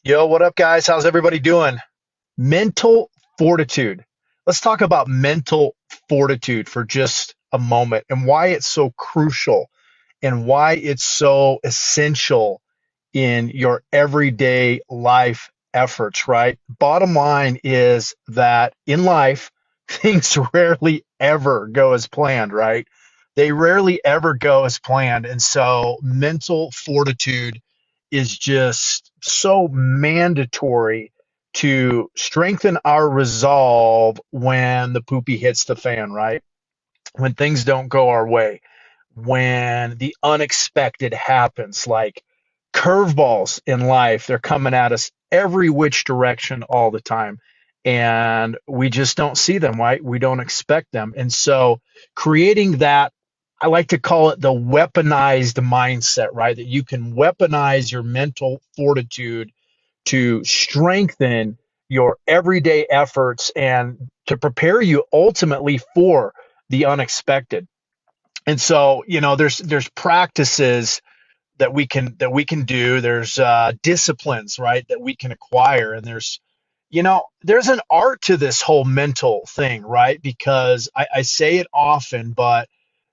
Yo, what up, guys? How's everybody doing? Mental fortitude. Let's talk about mental fortitude for just a moment and why it's so crucial and why it's so essential in your everyday life efforts, right? Bottom line is that in life, things rarely ever go as planned, right? They rarely ever go as planned. And so mental fortitude is just so mandatory to strengthen our resolve when the poopy hits the fan, right? When things don't go our way, when the unexpected happens, like curveballs in life, they're coming at us every which direction all the time. And we just don't see them, right? We don't expect them. And so creating that, I like to call it the weaponized mindset, right? That you can weaponize your mental fortitude to strengthen your everyday efforts and to prepare you ultimately for the unexpected. And so, there's practices that we can do. There's disciplines, right, that we can acquire, and there's an art to this whole mental thing, right? Because I say it often, but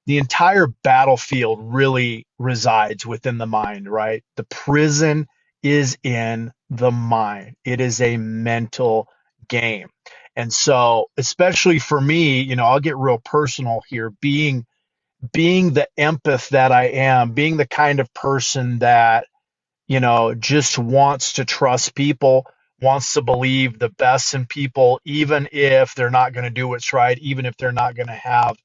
the entire battlefield really resides within the mind, right? The prison is in the mind. It is a mental game. And so, especially for me, I'll get real personal here, being the empath that I am, being the kind of person that, just wants to trust people, wants to believe the best in people, even if they're not going to do what's right, even if they're not going to have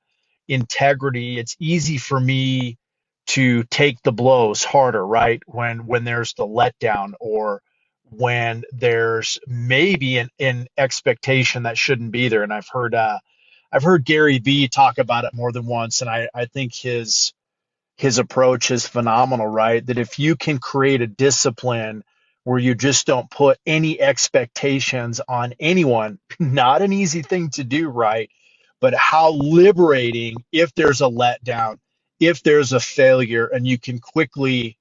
integrity. It's easy for me to take the blows harder, right? When there's the letdown or when there's maybe an expectation that shouldn't be there. And I've heard Gary Vee talk about it more than once, and I think his approach is phenomenal, right? That if you can create a discipline where you just don't put any expectations on anyone, not an easy thing to do, right? But how liberating if there's a letdown, if there's a failure, and you can quickly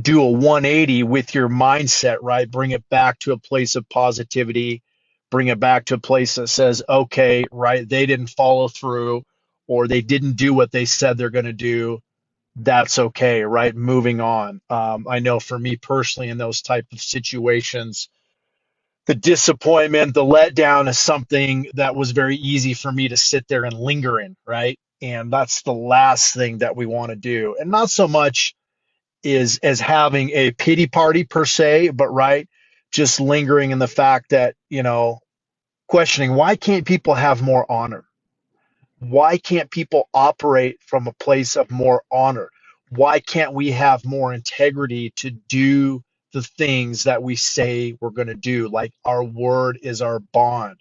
do a 180 with your mindset, right? Bring it back to a place of positivity, bring it back to a place that says, okay, right, they didn't follow through or they didn't do what they said they're going to do. That's okay, right? Moving on. I know for me personally, in those type of situations, the disappointment, the letdown is something that was very easy for me to sit there and linger in, right? And that's the last thing that we want to do. And not so much is as having a pity party per se, but right, just lingering in the fact that, questioning why can't people have more honor? Why can't people operate from a place of more honor? Why can't we have more integrity to do the things that we say we're going to do? Like our word is our bond.